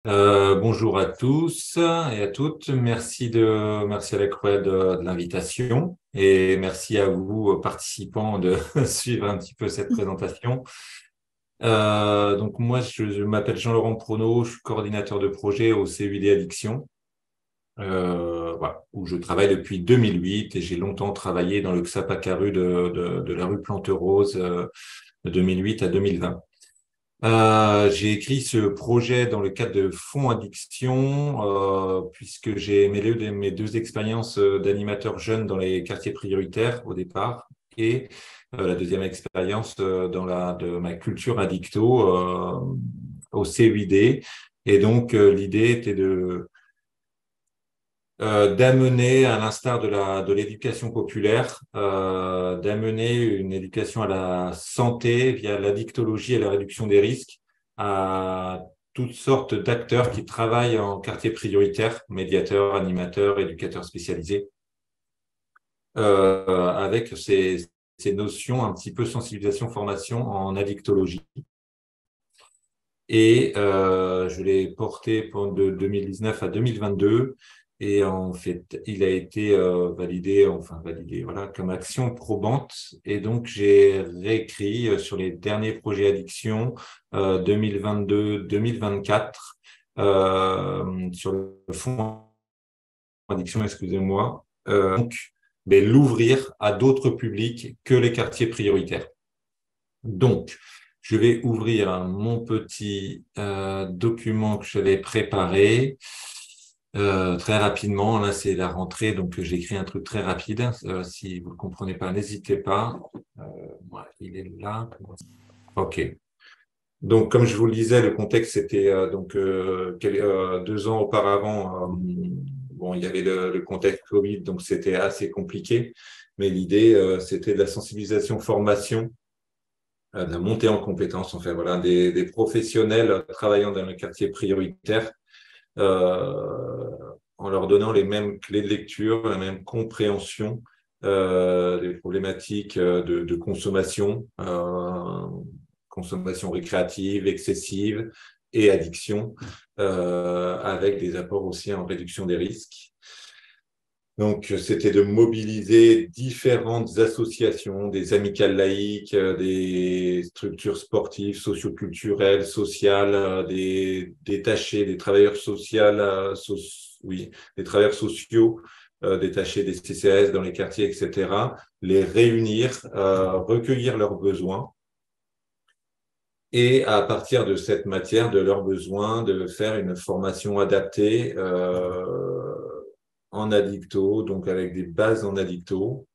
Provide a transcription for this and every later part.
Bonjour à tous et à toutes. Merci à la Croix de l'invitation et merci à vous, participants, de suivre un petit peu cette présentation. Donc moi, je m'appelle Jean-Laurent Prono, je suis coordinateur de projet au CUID Addiction, voilà, où je travaille depuis 2008 et j'ai longtemps travaillé dans le XAPACARU de la rue Planterose, de 2008 à 2020. J'ai écrit ce projet dans le cadre de Fonds Addiction, puisque j'ai mêlé mes deux expériences d'animateur jeune dans les quartiers prioritaires au départ, et la deuxième expérience de ma culture addicto au CUID. Et donc l'idée était d'amener, à l'instar de l'éducation populaire, d'amener une éducation à la santé via l'addictologie et la réduction des risques à toutes sortes d'acteurs qui travaillent en quartier prioritaire, médiateurs, animateurs, éducateurs spécialisés, avec ces notions un petit peu sensibilisation, formation en addictologie. Et je l'ai porté de 2019 à 2022. Et en fait, il a été validé, voilà, comme action probante. Et donc, j'ai réécrit sur les derniers projets addiction 2022-2024 sur le fonds addiction, excusez-moi. Mais l'ouvrir à d'autres publics que les quartiers prioritaires. Donc, je vais ouvrir mon petit document que j'avais préparé très rapidement. Là, c'est la rentrée, donc j'ai écrit un truc très rapide. Si vous ne le comprenez pas, n'hésitez pas. Voilà, il est là. OK. Donc, comme je vous le disais, le contexte, c'était 2 ans auparavant. Bon, il y avait le contexte Covid, donc c'était assez compliqué. Mais l'idée, c'était de la sensibilisation, formation, de la montée en compétences, enfin voilà, des professionnels travaillant dans le quartier prioritaire, en leur donnant les mêmes clés de lecture, la même compréhension des problématiques de consommation, consommation récréative, excessive et addiction, avec des apports aussi en réduction des risques. Donc, c'était de mobiliser différentes associations, des amicales laïques, des structures sportives, socioculturelles, sociales, des détachés, des travailleurs sociaux, des travailleurs sociaux détachés des CCAS dans les quartiers, etc., les réunir, recueillir leurs besoins et à partir de cette matière, de leurs besoins, de faire une formation adaptée en addicto, donc avec des bases en addicto,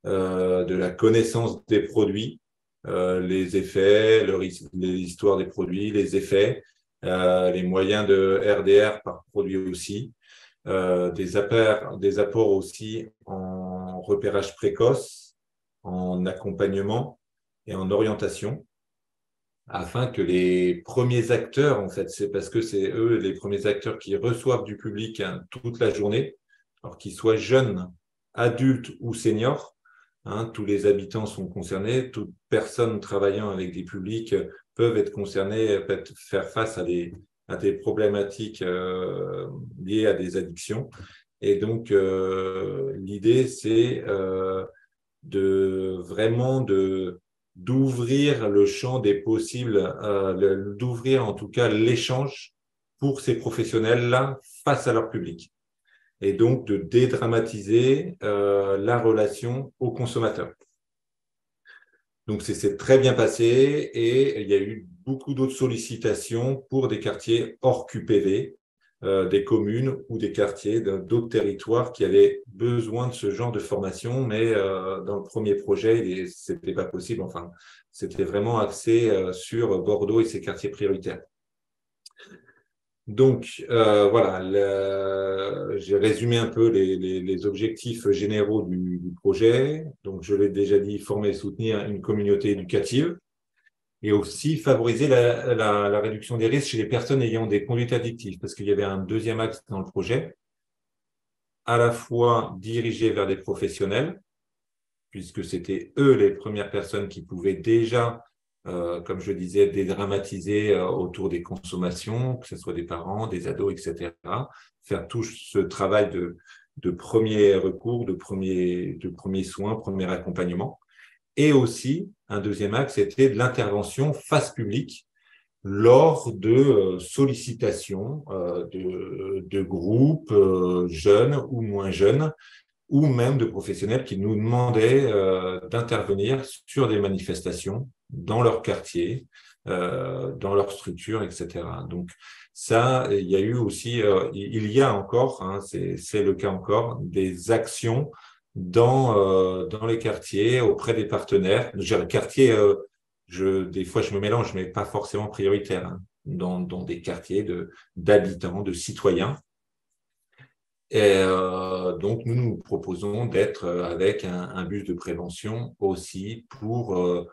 de la connaissance des produits, les effets, l'histoire des produits, les effets, les moyens de RDR par produit aussi, des apports aussi en repérage précoce, en accompagnement et en orientation, afin que les premiers acteurs, en fait, c'est parce que c'est eux les premiers acteurs qui reçoivent du public toute la journée, alors qu'ils soient jeunes, adultes ou seniors, tous les habitants sont concernés, toute personne travaillant avec des publics peuvent être concernés, peuvent faire face à des problématiques liées à des addictions. Et donc, l'idée, c'est d'ouvrir le champ des possibles, d'ouvrir en tout cas l'échange pour ces professionnels-là face à leur public. Et donc de dédramatiser la relation au consommateur. Donc, c'est très bien passé et il y a eu beaucoup d'autres sollicitations pour des quartiers hors QPV, des communes ou des quartiers d'autres territoires qui avaient besoin de ce genre de formation, mais dans le premier projet, ce n'était pas possible. Enfin, c'était vraiment axé sur Bordeaux et ses quartiers prioritaires. Donc, voilà, j'ai résumé un peu les objectifs généraux du projet. Donc, je l'ai déjà dit, former et soutenir une communauté éducative et aussi favoriser la réduction des risques chez les personnes ayant des conduites addictives, parce qu'il y avait un deuxième axe dans le projet, à la fois dirigé vers des professionnels, puisque c'était eux les premières personnes qui pouvaient déjà comme je disais, dédramatiser autour des consommations, que ce soit des parents, des ados, etc. Faire tout ce travail de premier recours, de premier soin, premier accompagnement. Et aussi, un deuxième axe, c'était de l'intervention face publique lors de sollicitations de groupes jeunes ou moins jeunes, ou même de professionnels qui nous demandaient d'intervenir sur des manifestations dans leur quartier, dans leur structure, etc. Donc ça, il y a eu aussi, il y a encore, hein, c'est le cas encore, des actions dans les quartiers, auprès des partenaires. Je dirais, quartier, des fois je me mélange, mais pas forcément prioritaire, hein, dans des quartiers d'habitants, de citoyens. Et donc, nous proposons d'être avec un bus de prévention aussi pour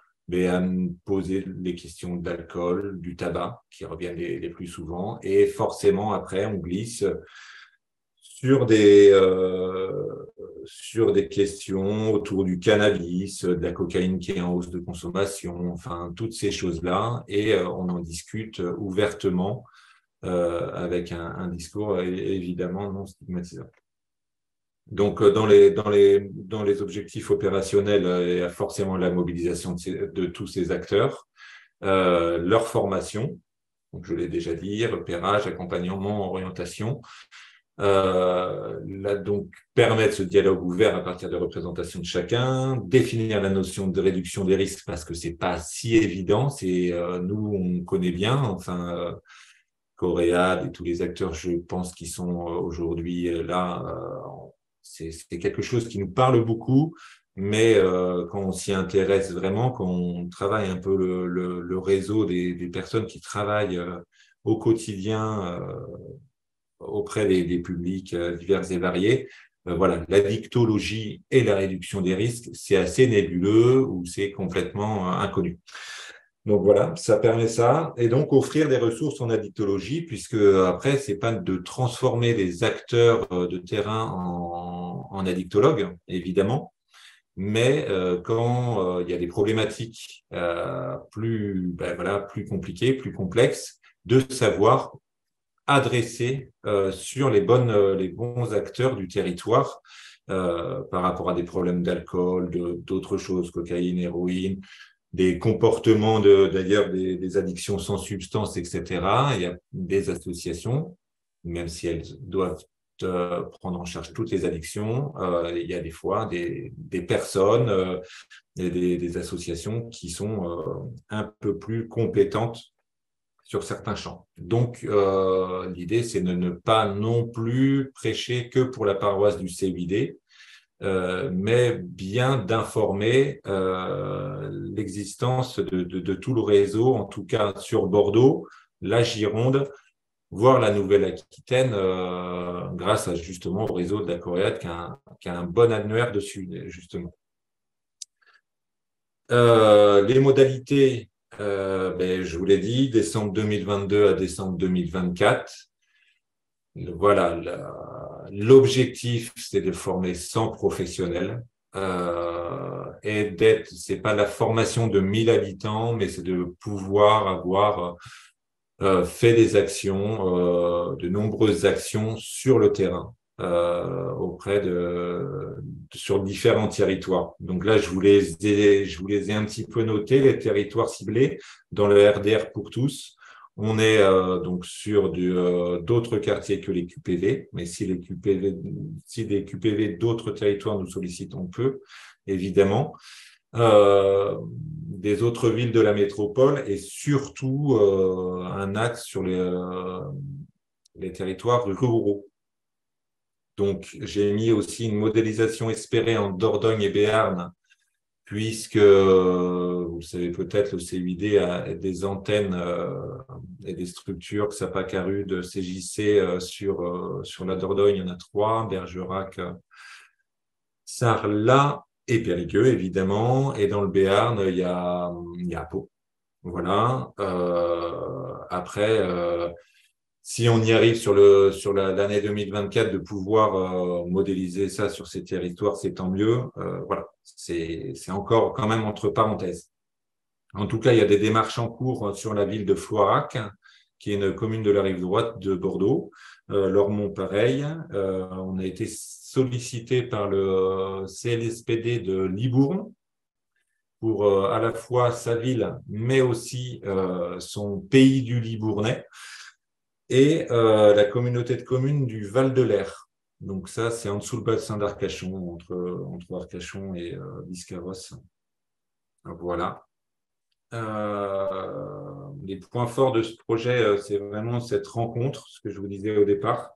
poser les questions d'alcool, du tabac, qui reviennent les plus souvent. Et forcément, après, on glisse sur sur des questions autour du cannabis, de la cocaïne qui est en hausse de consommation, enfin, toutes ces choses-là. Et on en discute ouvertement avec un discours évidemment non stigmatisant. Donc, dans les objectifs opérationnels, il y a forcément la mobilisation de tous ces acteurs, leur formation, donc je l'ai déjà dit, repérage, accompagnement, orientation, donc permettre ce dialogue ouvert à partir de représentations de chacun, définir la notion de réduction des risques parce que c'est pas si évident, nous on connaît bien, enfin Coréade et tous les acteurs, je pense, qui sont aujourd'hui là, c'est quelque chose qui nous parle beaucoup, mais quand on s'y intéresse vraiment, quand on travaille un peu le réseau des personnes qui travaillent au quotidien auprès des publics divers et variés, voilà, l'addictologie et la réduction des risques, c'est assez nébuleux ou c'est complètement inconnu. Donc voilà, ça permet ça. Et donc offrir des ressources en addictologie, puisque après, c'est pas de transformer les acteurs de terrain en addictologues, évidemment, mais quand il y a des problématiques plus compliquées, plus complexes, de savoir adresser sur les bons acteurs du territoire par rapport à des problèmes d'alcool, d'autres choses, cocaïne, héroïne, des comportements d'ailleurs des addictions sans substance, etc. Il y a des associations, même si elles doivent prendre en charge toutes les addictions, il y a des fois des personnes et des associations qui sont un peu plus compétentes sur certains champs. Donc, l'idée, c'est de ne pas non plus prêcher que pour la paroisse du CUID, mais bien d'informer l'existence de tout le réseau, en tout cas sur Bordeaux, la Gironde, voire la Nouvelle-Aquitaine, grâce justement au réseau de la Coréade qui a un bon annuaire dessus, justement. Les modalités, je vous l'ai dit, décembre 2022 à décembre 2024. Voilà, l'objectif, c'est de former 100 professionnels et c'est pas la formation de 1000 habitants, mais c'est de pouvoir avoir fait des actions, de nombreuses actions sur le terrain sur différents territoires. Donc là, je vous les ai un petit peu notés, les territoires ciblés dans le RDR pour tous. On est donc sur d'autres quartiers que les QPV, mais si des QPV d'autres territoires nous sollicitent, on peut, évidemment. Des autres villes de la métropole et surtout un axe sur les territoires ruraux. Donc, j'ai mis aussi une modélisation espérée en Dordogne et Béarn, puisque, vous le savez peut-être, le CUID a des antennes et des structures, Xapac-Carude, CJC sur la Dordogne, il y en a 3, Bergerac, Sarlat et Périgueux, évidemment. Et dans le Béarn, il y a Pau. Voilà. Après, si on y arrive sur l'année 2024 de pouvoir modéliser ça sur ces territoires, c'est tant mieux. Voilà, c'est encore quand même entre parenthèses. En tout cas, il y a des démarches en cours sur la ville de Floirac, qui est une commune de la rive droite de Bordeaux. Lormont, pareil. On a été sollicité par le CLSPD de Libourne pour à la fois sa ville, mais aussi son pays du Libournais, et la communauté de communes du Val-de-l'Air. Donc ça, c'est en dessous le bassin d'Arcachon, entre Arcachon et Biscarrosse. Voilà. Les points forts de ce projet, c'est vraiment cette rencontre, ce que je vous disais au départ,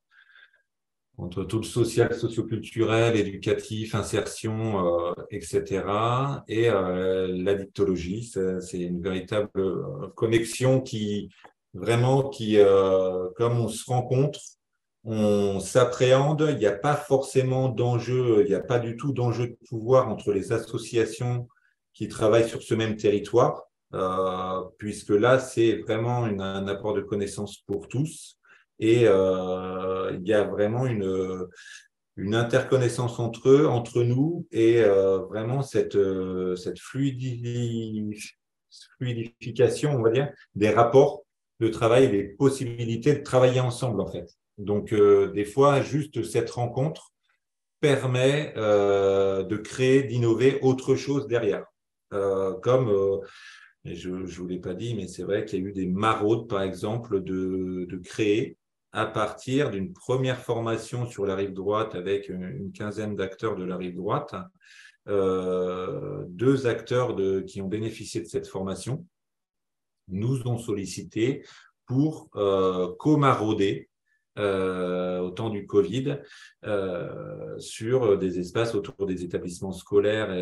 entre tout le social, socioculturel, éducatif, insertion, etc. Et la dictologie, c'est une véritable connexion comme on se rencontre, on s'appréhende, il n'y a pas forcément d'enjeu, il n'y a pas du tout d'enjeu de pouvoir entre les associations qui travaillent sur ce même territoire, puisque là, c'est vraiment un apport de connaissances pour tous. Et il y a vraiment une interconnaissance entre eux, entre nous, et vraiment cette fluidification, on va dire, des rapports de travail et des possibilités de travailler ensemble, en fait. Donc, des fois, juste cette rencontre permet de créer, d'innover autre chose derrière. Et je ne vous l'ai pas dit, mais c'est vrai qu'il y a eu des maraudes, par exemple, de créer à partir d'une première formation sur la rive droite avec une quinzaine d'acteurs de la rive droite, 2 acteurs qui ont bénéficié de cette formation nous ont sollicité pour co-marauder au temps du Covid sur des espaces autour des établissements scolaires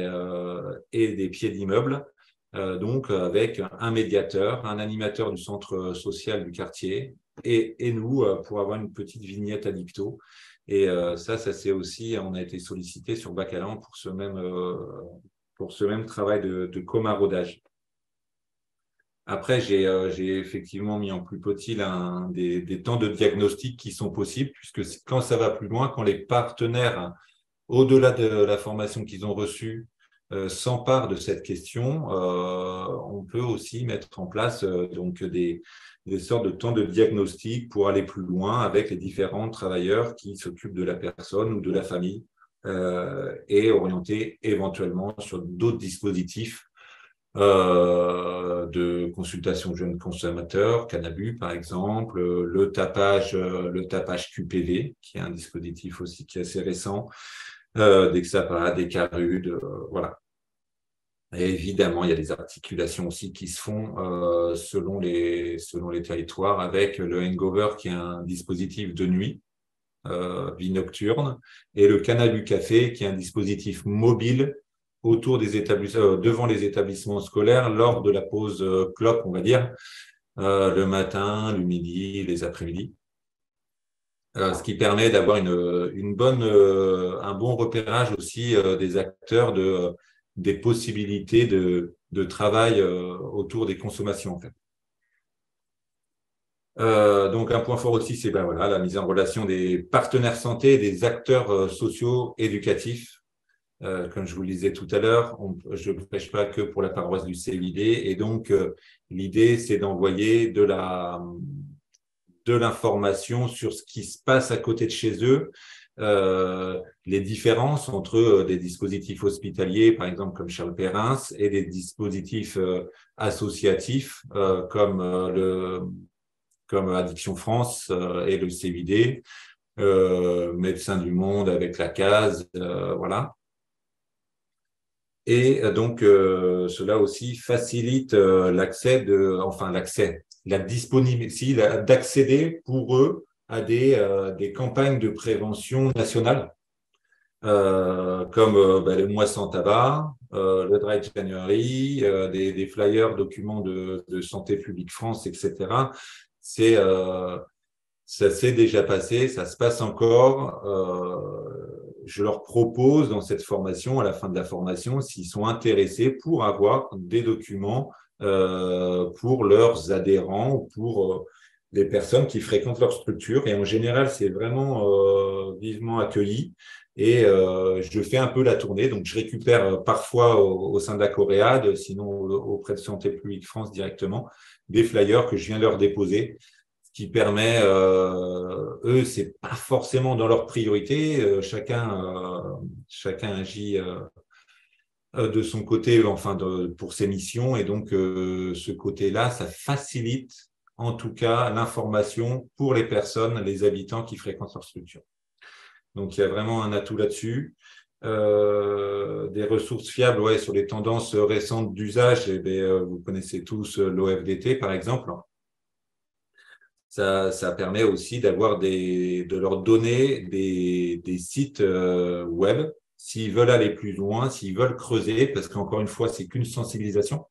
et des pieds d'immeubles. Donc avec un médiateur, un animateur du centre social du quartier et nous pour avoir une petite vignette à dicto. Et ça c'est aussi, on a été sollicité sur Bacalan pour ce même travail de co-maraudage. Après, j'ai effectivement mis en plus petit des temps de diagnostic qui sont possibles, puisque quand ça va plus loin, quand les partenaires, au-delà de la formation qu'ils ont reçue, s'emparent de cette question, on peut aussi mettre en place donc des sortes de temps de diagnostic pour aller plus loin avec les différents travailleurs qui s'occupent de la personne ou de la famille et orienter éventuellement sur d'autres dispositifs de consultation jeunes consommateurs, Canabu par exemple, le tapage QPV, qui est un dispositif aussi qui est assez récent, Dexapa, Décarude, voilà. Et évidemment, il y a des articulations aussi qui se font selon les territoires avec le Hangover, qui est un dispositif de nuit, vie nocturne, et le Canabu Café, qui est un dispositif mobile autour des devant les établissements scolaires lors de la pause clope, on va dire, le matin, le midi, les après-midi. Ce qui permet d'avoir un bon repérage aussi des acteurs des possibilités de travail autour des consommations, en fait. Donc, un point fort aussi, c'est la mise en relation des partenaires santé et des acteurs sociaux éducatifs. Comme je vous le disais tout à l'heure, je ne prêche pas que pour la paroisse du CEID, et donc l'idée, c'est d'envoyer de l'information sur ce qui se passe à côté de chez eux, les différences entre des dispositifs hospitaliers, par exemple comme Charles Perrins, et des dispositifs associatifs comme Addiction France et le CEID, Médecins du Monde avec la CASE, voilà. Et donc, cela aussi facilite la disponibilité, d'accéder pour eux à des campagnes de prévention nationales, comme le mois sans tabac, le Dry January, des flyers, documents de Santé publique France, etc. Ça s'est déjà passé, ça se passe encore. Je leur propose dans cette formation, à la fin de la formation, s'ils sont intéressés pour avoir des documents pour leurs adhérents ou les personnes qui fréquentent leur structure. Et en général, c'est vraiment vivement accueilli. Et je fais un peu la tournée. Donc, je récupère parfois au sein de la Coréade, sinon auprès de Santé publique France directement, des flyers que je viens leur déposer, ce qui permet, eux, c'est pas forcément dans leur priorité. Chacun agit de son côté, enfin, pour ses missions. Et donc, ce côté-là, ça facilite en tout cas l'information pour les personnes, les habitants qui fréquentent leur structure. Donc, il y a vraiment un atout là-dessus. Des ressources fiables, ouais, sur les tendances récentes d'usage, eh bien, vous connaissez tous l'OFDT, par exemple. Ça permet aussi de leur donner des sites web s'ils veulent aller plus loin, s'ils veulent creuser, parce qu'encore une fois, c'est qu'une sensibilisation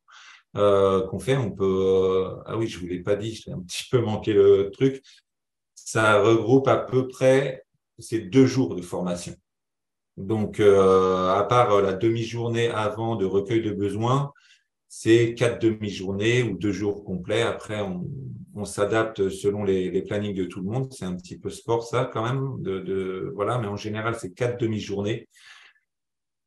qu'on fait. On peut, ah oui, je vous l'ai pas dit, j'ai un petit peu manqué le truc. Ça regroupe à peu près, c'est 2 jours de formation. Donc, à part la demi-journée avant de recueil de besoins, c'est 4 demi-journées ou 2 jours complets. Après, on s'adapte selon les plannings de tout le monde. C'est un petit peu sport, ça, quand même. Voilà, mais en général, c'est 4 demi-journées.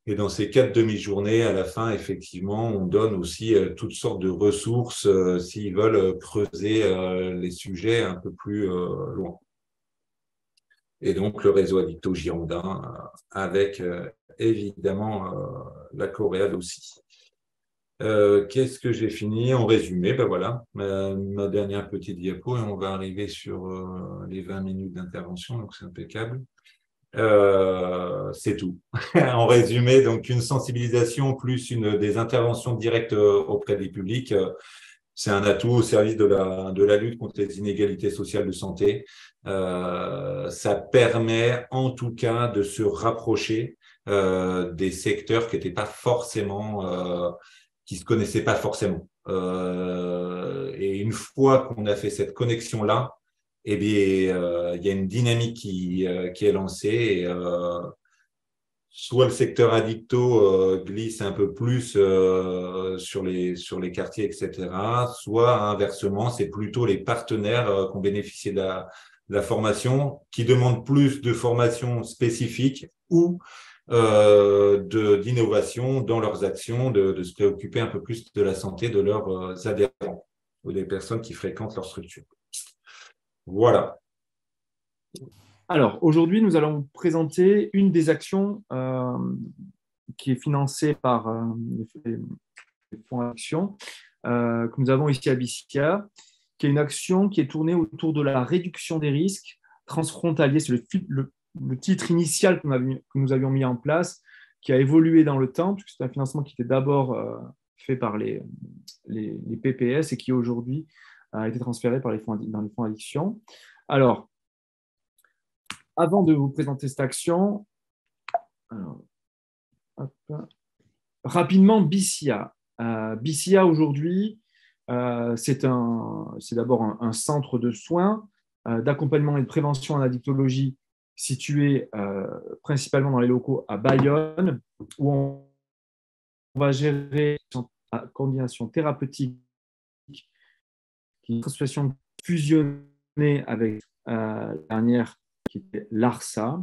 Et dans ces 4 demi-journées, à la fin, effectivement, on donne aussi toutes sortes de ressources s'ils veulent creuser les sujets un peu plus loin. Et donc, le réseau Addicto Girondin, avec évidemment la Coréade aussi. Qu'est-ce que j'ai fini en résumé? Ben voilà, ma dernière petite diapo et on va arriver sur les 20 minutes d'intervention, donc c'est impeccable. C'est tout. En résumé, donc une sensibilisation plus des interventions directes auprès des publics, c'est un atout au service de la lutte contre les inégalités sociales de santé. Ça permet en tout cas de se rapprocher des secteurs qui n'étaient pas forcément qui se connaissaient pas forcément. Et une fois qu'on a fait cette connexion-là, eh bien, il y a une dynamique qui est lancée. Et, soit le secteur addicto glisse un peu plus sur les quartiers, etc. Soit inversement, c'est plutôt les partenaires qui ont bénéficié de la formation qui demandent plus de formation spécifique ou d'innovation dans leurs actions, de se préoccuper un peu plus de la santé de leurs adhérents ou des personnes qui fréquentent leur structure. Voilà. Alors, aujourd'hui, nous allons vous présenter une des actions qui est financée par les fonds Action que nous avons ici à Bissia, qui est une action qui est tournée autour de la réduction des risques transfrontaliers. C'est le titre initial que nous avions mis en place, qui a évolué dans le temps, puisque c'est un financement qui était d'abord fait par les PPS et qui aujourd'hui a été transféré dans les fonds Addiction. Alors, avant de vous présenter cette action, alors, rapidement, Bissia. Bissia aujourd'hui, c'est d'abord un centre de soins, d'accompagnement et de prévention en addictologie situé principalement dans les locaux à Bayonne, où on va gérer la coordination thérapeutique qui est une association fusionnée avec la dernière qui était l'ARSA.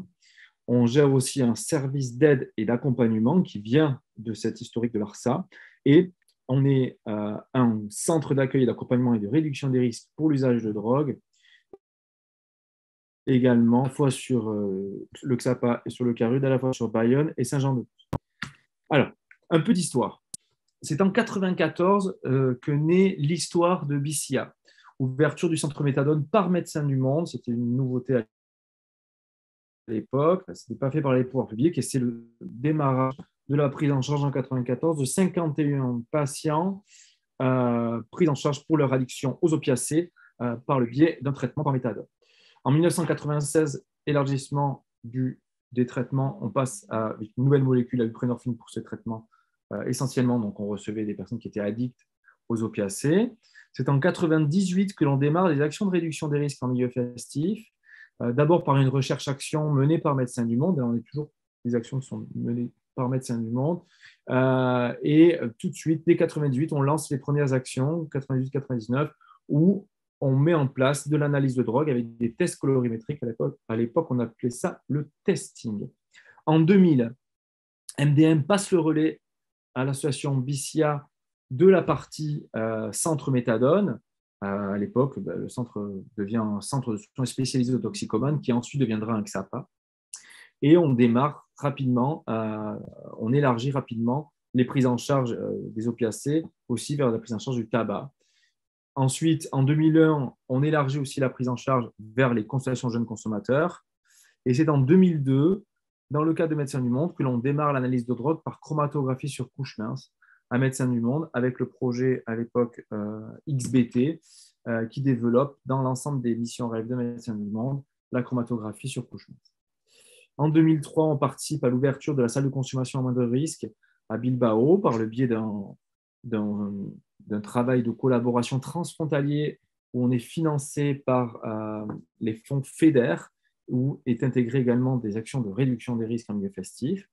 On gère aussi un service d'aide et d'accompagnement qui vient de cette historique de l'ARSA. Et on est un centre d'accueil, d'accompagnement et de réduction des risques pour l'usage de drogue, également à la fois sur le XAPA et sur le CARUD, à la fois sur Bayonne et Saint-Jean-de-Luz. Alors, un peu d'histoire. C'est en 1994 que naît l'histoire de Bissia. Ouverture du centre méthadone par Médecins du Monde, c'était une nouveauté à l'époque, ce n'était pas fait par les pouvoirs publics et c'est le démarrage de la prise en charge en 1994 de 51 patients pris en charge pour leur addiction aux opiacés par le biais d'un traitement par méthadone. En 1996, élargissement des traitements, on passe à une nouvelle molécule, la buprenorphine, pour ce traitement essentiellement. Donc, on recevait des personnes qui étaient addictes aux opiacés. C'est en 1998 que l'on démarre les actions de réduction des risques en milieu festif, d'abord par une recherche-action menée par Médecins du Monde. Alors, on est toujours des actions qui sont menées par Médecins du Monde. Et tout de suite, dès 1998, on lance les premières actions, 98-99, où on met en place de l'analyse de drogue avec des tests colorimétriques. À l'époque, on appelait ça le testing. En 2000, MDM passe le relais à l'association BICIA de la partie centre méthadone. À l'époque, le centre devient un centre de soins spécialisé aux toxicomanes qui ensuite deviendra un XAPA. Et on démarre rapidement, on élargit rapidement les prises en charge des opiacés aussi vers la prise en charge du tabac. Ensuite, en 2001, on élargit aussi la prise en charge vers les consultations jeunes consommateurs. Et c'est en 2002, dans le cadre de Médecins du Monde, que l'on démarre l'analyse de drogue par chromatographie sur couche mince à Médecins du Monde, avec le projet à l'époque XBT, qui développe dans l'ensemble des missions rêves de Médecins du Monde la chromatographie sur couche mince. En 2003, on participe à l'ouverture de la salle de consommation à moindre risque à Bilbao par le biais d'un travail de collaboration transfrontalier où on est financé par les fonds FEDER, où est intégré également des actions de réduction des risques en milieu festif.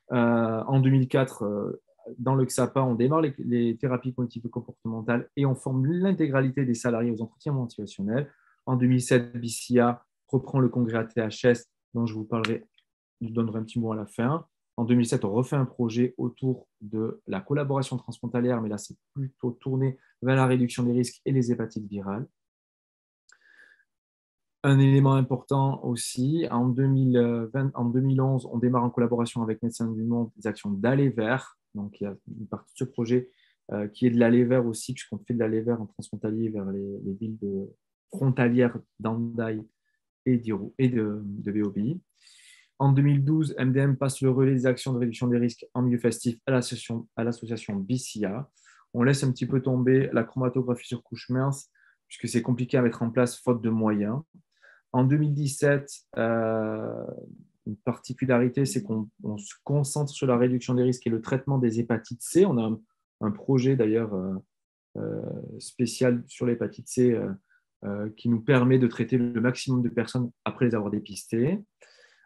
En 2004, dans le XAPA, on démarre les thérapies cognitives et comportementales et on forme l'intégralité des salariés aux entretiens motivationnels. En 2007, BICIA reprend le congrès ATHS dont je vous donnerai un petit mot à la fin. En 2007, on refait un projet autour de la collaboration transfrontalière, mais là, c'est plutôt tourné vers la réduction des risques et les hépatites virales. Un élément important aussi, en 2011, on démarre en collaboration avec Médecins du Monde des actions d'aller vers. Donc, il y a une partie de ce projet qui est de l'aller vers aussi, puisqu'on fait de l'aller vers en transfrontalier vers les villes frontalières d'Andaï et de BOBI. En 2012, MDM passe le relais des actions de réduction des risques en milieu festif à l'association BICIA. On laisse un petit peu tomber la chromatographie sur couche mince, puisque c'est compliqué à mettre en place faute de moyens. En 2017, une particularité, c'est qu'on se concentre sur la réduction des risques et le traitement des hépatites C. On a un projet d'ailleurs spécial sur l'hépatite C qui nous permet de traiter le maximum de personnes après les avoir dépistées.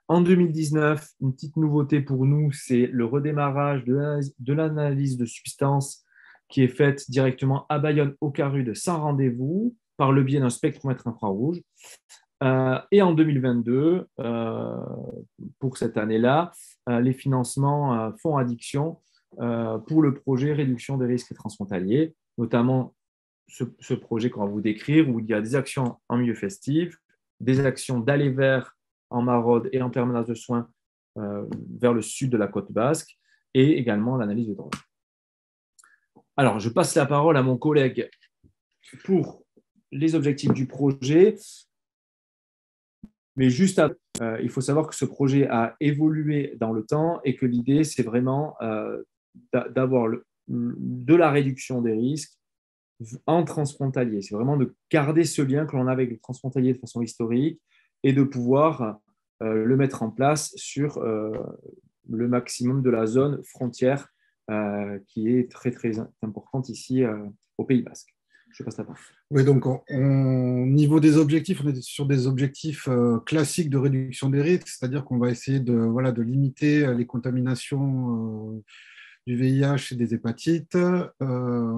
En 2019, une petite nouveauté pour nous, c'est le redémarrage de l'analyse de substances qui est faite directement à Bayonne, au Carude, sans rendez-vous, par le biais d'un spectromètre infrarouge. Et en 2022, pour cette année-là, les financements fonds addiction pour le projet réduction des risques transfrontaliers, notamment ce projet qu'on va vous décrire, où il y a des actions en milieu festif, des actions d'aller vers en maraude et en permanence de soins vers le sud de la côte basque, et également l'analyse de drogue. Alors, je passe la parole à mon collègue pour les objectifs du projet. Mais juste après, il faut savoir que ce projet a évolué dans le temps et que l'idée, c'est vraiment d'avoir de la réduction des risques en transfrontalier. C'est vraiment de garder ce lien que l'on a avec les transfrontaliers de façon historique et de pouvoir le mettre en place sur le maximum de la zone frontière qui est très, très importante ici au Pays Basque. Je passe la parole. Oui, donc au niveau des objectifs, on est sur des objectifs classiques de réduction des risques, c'est-à-dire qu'on va essayer de limiter les contaminations du VIH et des hépatites,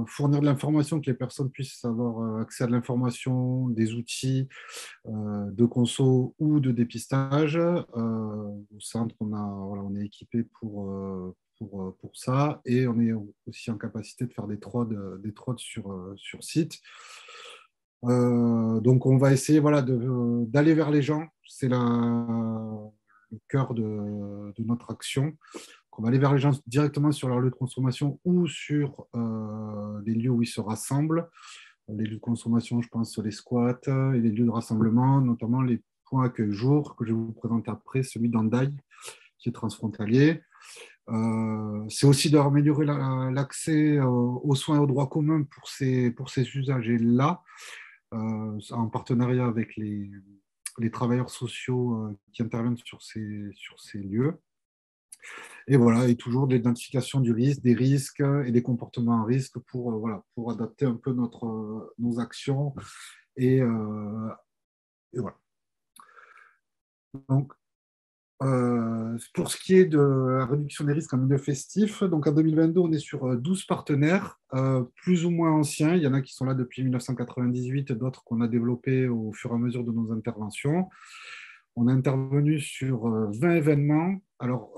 fournir de l'information, que les personnes puissent avoir accès à de l'information, des outils de conso ou de dépistage. Au centre, on est équipé pour ça, et on est aussi en capacité de faire des trodes sur site. Donc on va essayer d'aller vers les gens, c'est le cœur de notre action. On va aller vers les gens directement sur leur lieu de consommation ou sur les lieux où ils se rassemblent. Les lieux de consommation, je pense sur les squats et les lieux de rassemblement, notamment les points accueil jour que je vais vous présenter après, celui d'Andaï qui est transfrontalier. C'est aussi d'améliorer l'accès aux soins et aux droits communs pour ces usagers-là, en partenariat avec les travailleurs sociaux qui interviennent sur ces lieux. Et voilà, et toujours de l'identification du risque, des risques et des comportements à risque pour adapter un peu nos actions. Et voilà. Donc, Pour ce qui est de la réduction des risques en milieu festif, donc en 2022, on est sur 12 partenaires, plus ou moins anciens. Il y en a qui sont là depuis 1998, d'autres qu'on a développés au fur et à mesure de nos interventions. On a intervenu sur 20 événements, alors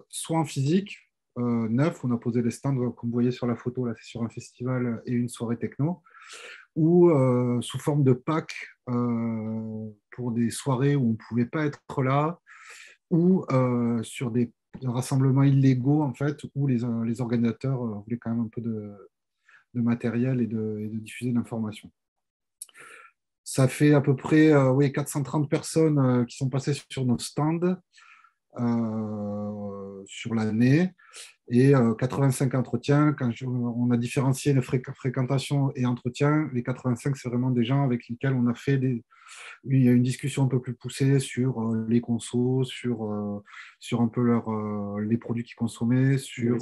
soit en physique, 9, on a posé les stands, comme vous voyez sur la photo, là c'est sur un festival et une soirée techno, ou sous forme de pack pour des soirées où on ne pouvait pas être là, ou sur des rassemblements illégaux, en fait, où les organisateurs voulaient quand même un peu de matériel et de diffuser l'information. Ça fait à peu près oui, 430 personnes qui sont passées sur nos stands sur l'année et 85 entretiens. On a différencié les fréquentations et entretiens. Les 85, c'est vraiment des gens avec lesquels on a fait il y a une discussion un peu plus poussée sur les consos, sur un peu les produits qu'ils consommaient, sur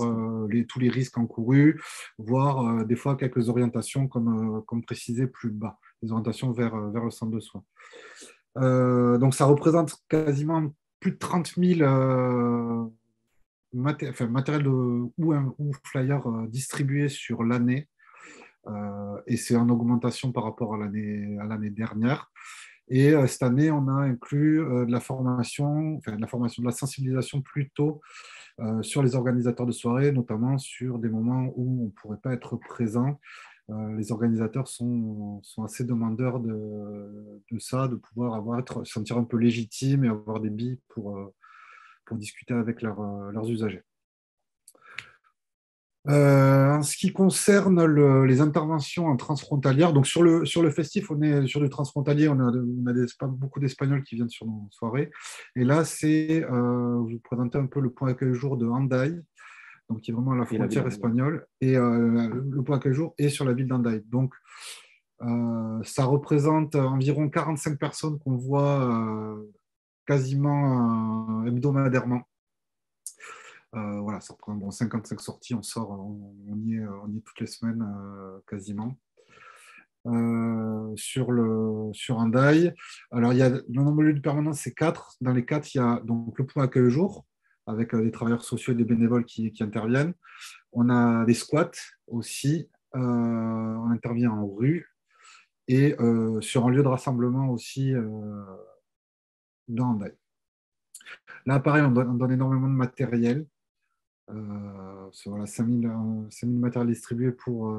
tous les risques encourus, voire des fois quelques orientations, comme précisé plus bas, des orientations vers le centre de soins. Donc ça représente quasiment plus de 30 000 matériels ou flyers distribués sur l'année. Et c'est en augmentation par rapport à l'année dernière. Et cette année, on a inclus de la formation, de la sensibilisation plutôt sur les organisateurs de soirées, notamment sur des moments où on ne pourrait pas être présent. Les organisateurs sont assez demandeurs de ça, de pouvoir se sentir un peu légitime et avoir des billes pour discuter avec leurs usagers. En ce qui concerne les interventions en transfrontalière, donc sur le festif, on est sur du transfrontalier, on a beaucoup d'Espagnols qui viennent sur nos soirées. Et là, je vais vous présenter un peu le point accueil jour de Hendaye, donc qui est vraiment à la frontière espagnole, et le point accueil jour est sur la ville d'Hendaye. Donc, ça représente environ 45 personnes qu'on voit quasiment hebdomadairement. Voilà, ça reprend 55 sorties, on sort, on y est toutes les semaines quasiment. Sur Hendaye, alors le nombre de lieux de permanence, c'est 4. Dans les 4, il y a donc le point accueil jour, avec des travailleurs sociaux et des bénévoles qui interviennent. On a des squats aussi, on intervient en rue et sur un lieu de rassemblement aussi dans Hendaye. Là, pareil, on donne énormément de matériel. Voilà, 5000 matériels distribués pour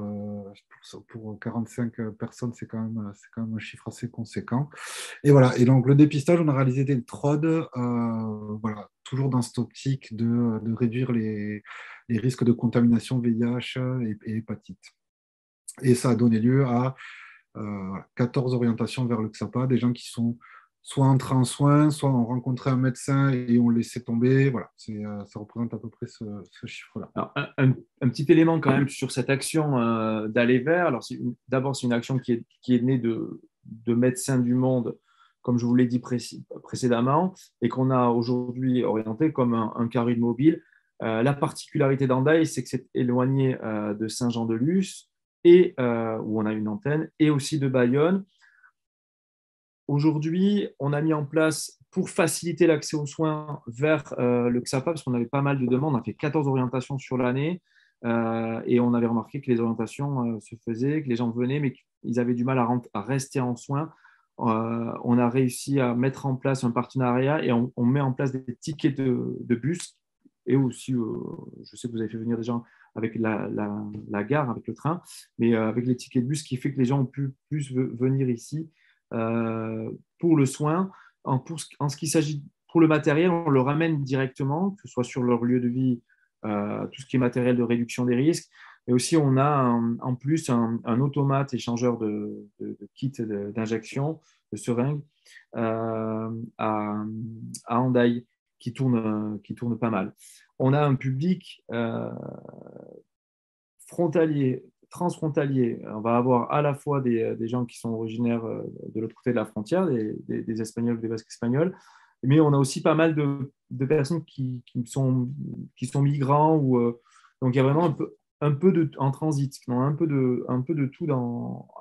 45 personnes, c'est quand même un chiffre assez conséquent. Et voilà, et donc le dépistage, on a réalisé des TROD, voilà, toujours dans cette optique de réduire les risques de contamination VIH et hépatite. Et ça a donné lieu à 14 orientations vers le XAPA, des gens qui sont soit entrés en soins, soit ont rencontré un médecin et ont laissé tomber. Voilà, ça représente à peu près ce chiffre-là. Alors, un petit élément quand même sur cette action d'aller vers. Alors, d'abord, c'est une action qui est née de Médecins du Monde, comme je vous l'ai dit précédemment, et qu'on a aujourd'hui orienté comme un carré mobile. La particularité d'Hendaye, c'est que c'est éloigné de Saint-Jean-de-Luz, et où on a une antenne, et aussi de Bayonne. Aujourd'hui, on a mis en place, pour faciliter l'accès aux soins vers le XAPA, parce qu'on avait pas mal de demandes, on a fait 14 orientations sur l'année, et on avait remarqué que les orientations se faisaient, que les gens venaient, mais qu'ils avaient du mal à rester en soins. On a réussi à mettre en place un partenariat et on met en place des tickets de bus, et aussi, je sais que vous avez fait venir des gens avec la gare, avec le train, mais avec les tickets de bus, qui fait que les gens ont pu plus venir ici pour le soin. En ce qui s'agit pour le matériel, on le ramène directement, que ce soit sur leur lieu de vie, tout ce qui est matériel de réduction des risques. Mais aussi, on a en plus un automate échangeur de kits d'injection, de seringues, à Hendaye, qui tourne pas mal. On a un public frontalier, transfrontalier. On va avoir à la fois des gens qui sont originaires de l'autre côté de la frontière, des Espagnols, des Basques espagnols, mais on a aussi pas mal de personnes qui sont migrants. Donc il y a vraiment un peu en transit, un peu de tout à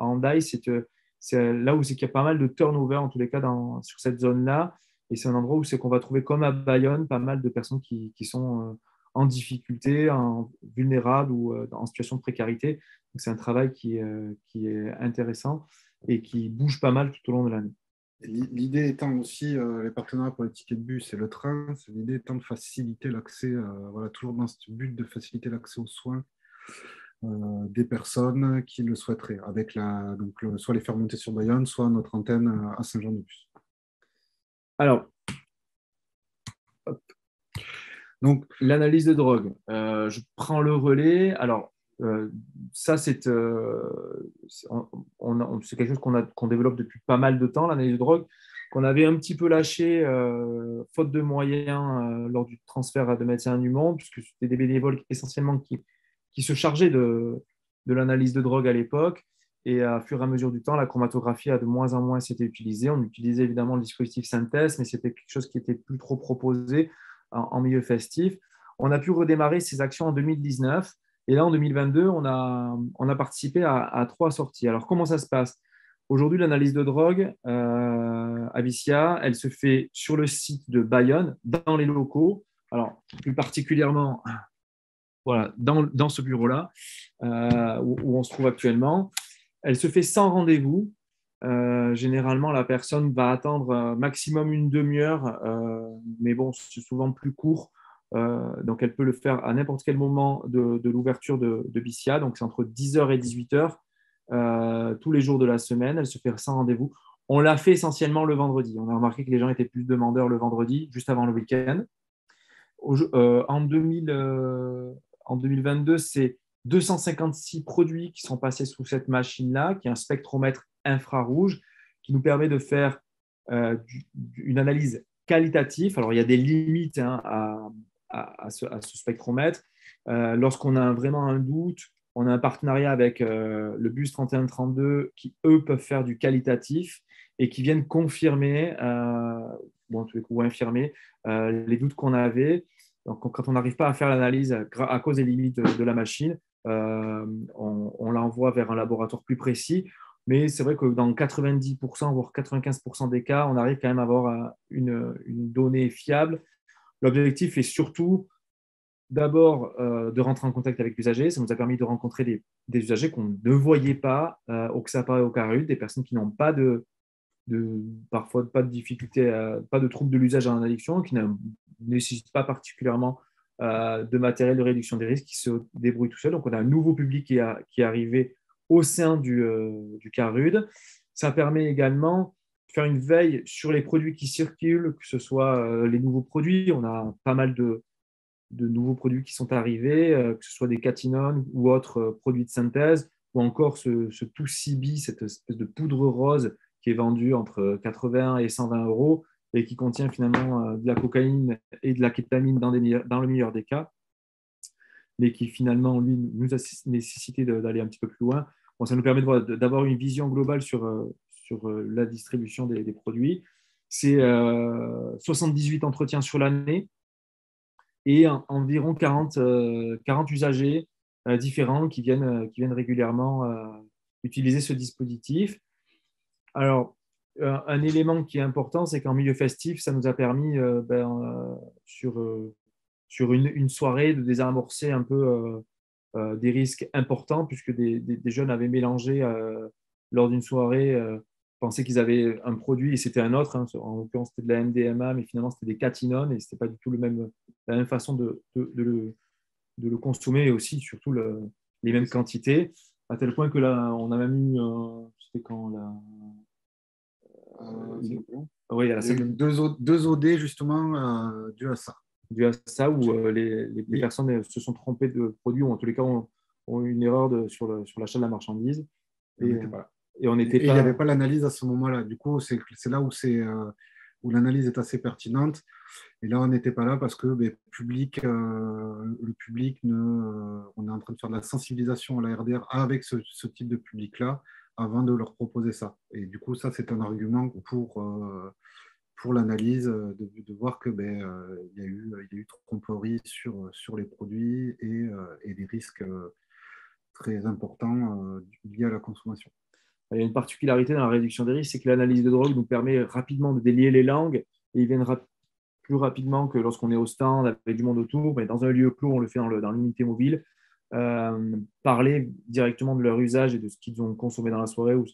Hendaye. C'est là où c'est qu'il y a pas mal de turnover, en tous les cas, sur cette zone-là. Et c'est un endroit où c'est qu'on va trouver, comme à Bayonne, pas mal de personnes qui sont en difficulté, vulnérables ou en situation de précarité. Donc, c'est un travail qui est intéressant et qui bouge pas mal tout au long de l'année. L'idée étant aussi, les partenariats pour les tickets de bus et le train, c'est l'idée étant de faciliter l'accès, voilà, toujours dans ce but de faciliter l'accès aux soins des personnes qui le souhaiteraient, avec soit les faire monter sur Bayonne, soit notre antenne à Saint-Jean-de-Buz. Alors, donc, l'analyse de drogue, je prends le relais. Alors, ça, c'est quelque chose qu'on développe depuis pas mal de temps, l'analyse de drogue, qu'on avait un petit peu lâché, faute de moyens, lors du transfert de Médecins du Monde, puisque c'était des bénévoles essentiellement qui se chargeaient de l'analyse de drogue à l'époque. Et à fur et à mesure du temps, la chromatographie a de moins en moins été utilisée. On utilisait évidemment le dispositif synthèse, mais c'était quelque chose qui était plus trop proposé en milieu festif. On a pu redémarrer ces actions en 2019. Et là, en 2022, on a participé à 3 sorties. Alors, comment ça se passe? Aujourd'hui, l'analyse de drogue à Vicia, elle se fait sur le site de Bayonne, dans les locaux. Alors, plus particulièrement, voilà, dans ce bureau-là, où on se trouve actuellement. Elle se fait sans rendez-vous. Généralement, la personne va attendre maximum une demi-heure, mais bon, c'est souvent plus court. Donc, elle peut le faire à n'importe quel moment de l'ouverture de Bicia. Donc, c'est entre 10h et 18h, tous les jours de la semaine. Elle se fait sans rendez-vous. On l'a fait essentiellement le vendredi. On a remarqué que les gens étaient plus demandeurs le vendredi, juste avant le week-end. En 2022, c'est 256 produits qui sont passés sous cette machine-là, qui est un spectromètre infrarouge, qui nous permet de faire une analyse qualitative. Alors, il y a des limites à ce spectromètre. Lorsqu'on a vraiment un doute, on a un partenariat avec le BUS 3132 qui, eux, peuvent faire du qualitatif et qui viennent confirmer, ou infirmer les doutes qu'on avait. Donc, quand on n'arrive pas à faire l'analyse à cause des limites de la machine, on l'envoie vers un laboratoire plus précis. Mais c'est vrai que dans 90%, voire 95% des cas, on arrive quand même à avoir une donnée fiable. L'objectif est surtout d'abord de rentrer en contact avec l'usager. Ça nous a permis de rencontrer des usagers qu'on ne voyait pas au XAPA et au CARUD, des personnes qui n'ont pas parfois pas de difficultés, pas de troubles de l'usage en addiction, qui ne nécessitent pas particulièrement de matériel de réduction des risques, qui se débrouillent tout seuls. Donc, on a un nouveau public qui est arrivé au sein du CARUD. Ça permet également de faire une veille sur les produits qui circulent, que ce soit les nouveaux produits. On a pas mal de nouveaux produits qui sont arrivés, que ce soit des catinones ou autres produits de synthèse, ou encore ce Toussibi, cette espèce de poudre rose qui est vendue entre 80 et 120 euros et qui contient finalement de la cocaïne et de la kétamine dans le meilleur des cas, mais qui finalement, lui, nous a nécessité d'aller un petit peu plus loin. Bon, ça nous permet d'avoir une vision globale sur la distribution des produits. C'est 78 entretiens sur l'année et environ 40 usagers différents qui viennent régulièrement utiliser ce dispositif. Alors, un élément qui est important, c'est qu'en milieu festif, ça nous a permis, sur une soirée, de désamorcer un peu des risques importants, puisque des jeunes avaient mélangé lors d'une soirée, pensaient qu'ils avaient un produit et c'était un autre. Hein. En l'occurrence, c'était de la MDMA, mais finalement, c'était des catinones et ce n'était pas du tout la même façon de le consommer et aussi, surtout, les mêmes quantités. À tel point que là, on a même eu, c'était quand là, oui, il y a deux OD justement dû à ça. Dû à ça, où les personnes se sont trompées de produits ou en tous les cas ont eu une erreur sur l'achat de la marchandise. Et on n'était pas. Il n'y avait pas l'analyse à ce moment-là. Du coup, c'est là où l'analyse est assez pertinente. Et là, on n'était pas là parce que le public, on est en train de faire de la sensibilisation à la RDR avec ce type de public-là avant de leur proposer ça. Et du coup, ça, c'est un argument pour l'analyse, de voir que y a eu tromperie sur les produits et des risques très importants liés à la consommation. Il y a une particularité dans la réduction des risques, c'est que l'analyse de drogue nous permet rapidement de délier les langues et ils viennent plus rapidement que lorsqu'on est au stand avec du monde autour. Mais dans un lieu clos, on le fait dans l'unité mobile. Parler directement de leur usage et de ce qu'ils ont consommé dans la soirée ou ce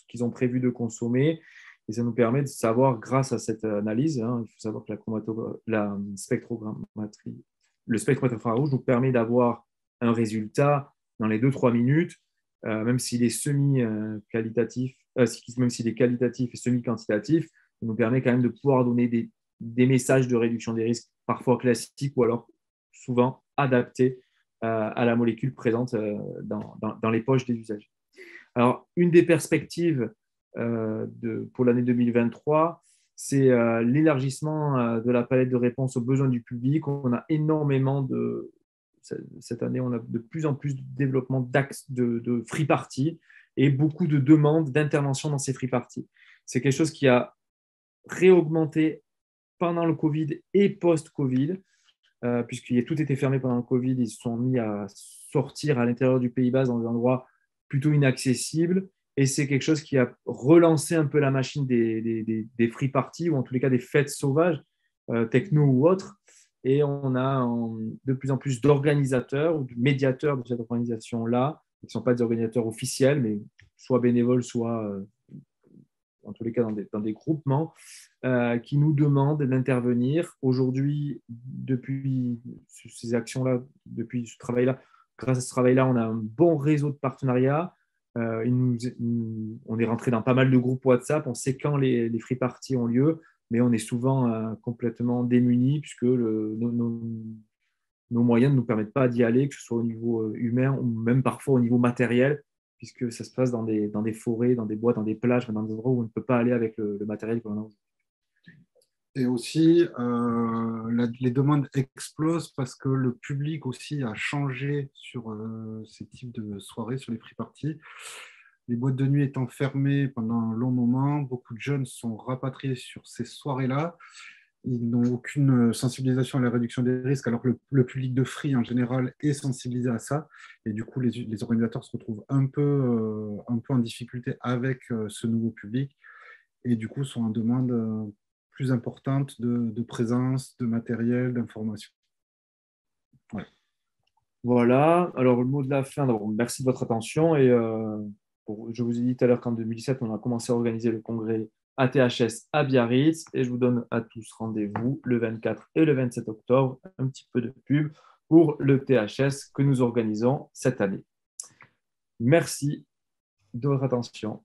qu'ils ont prévu de consommer. Et ça nous permet de savoir, grâce à cette analyse, hein, il faut savoir que le spectromètre infrarouge nous permet d'avoir un résultat dans les 2-3 minutes, même s'il est semi-qualitatif, même s'il est qualitatif et semi-quantitatif, ça nous permet quand même de pouvoir donner des messages de réduction des risques, parfois classiques ou alors souvent adaptés à la molécule présente dans les poches des usagers. Alors, une des perspectives pour l'année 2023, c'est l'élargissement de la palette de réponses aux besoins du public. On a énormément cette année, on a de plus en plus de développement d'axes de free party et beaucoup de demandes d'intervention dans ces free parties. C'est quelque chose qui a réaugmenté pendant le Covid et post-Covid. Puisque tout était fermé pendant le Covid, ils se sont mis à sortir à l'intérieur du Pays Basque dans des endroits plutôt inaccessibles. Et c'est quelque chose qui a relancé un peu la machine des free parties, ou en tous les cas des fêtes sauvages, techno ou autres. Et on a de plus en plus d'organisateurs ou de médiateurs de cette organisation-là, qui ne sont pas des organisateurs officiels, mais soit bénévoles, soit en tous les cas dans des groupements, qui nous demandent d'intervenir. Aujourd'hui, depuis ces actions-là, depuis ce travail-là, grâce à ce travail-là, on a un bon réseau de partenariats. On est rentré dans pas mal de groupes WhatsApp, on sait quand les free parties ont lieu, mais on est souvent complètement démunis puisque nos moyens ne nous permettent pas d'y aller, que ce soit au niveau humain ou même parfois au niveau matériel, puisque ça se passe dans des forêts, dans des bois, dans des plages, dans des endroits où on ne peut pas aller avec le matériel qu'on a aujourd'hui. Et aussi, les demandes explosent parce que le public aussi a changé sur ces types de soirées, sur les free parties. Les boîtes de nuit étant fermées pendant un long moment, beaucoup de jeunes sont rapatriés sur ces soirées-là. Ils n'ont aucune sensibilisation à la réduction des risques, alors que le public de free en général est sensibilisé à ça. Et du coup, les organisateurs se retrouvent un peu en difficulté avec ce nouveau public et du coup sont en demande plus importante de présence, de matériel, d'information. Ouais. Voilà, alors le mot de la fin, d'abord, merci de votre attention. Et je vous ai dit tout à l'heure qu'en 2017, on a commencé à organiser le congrès ATHS à Biarritz et je vous donne à tous rendez-vous le 24 et le 27 octobre, un petit peu de pub pour le THS que nous organisons cette année. Merci de votre attention.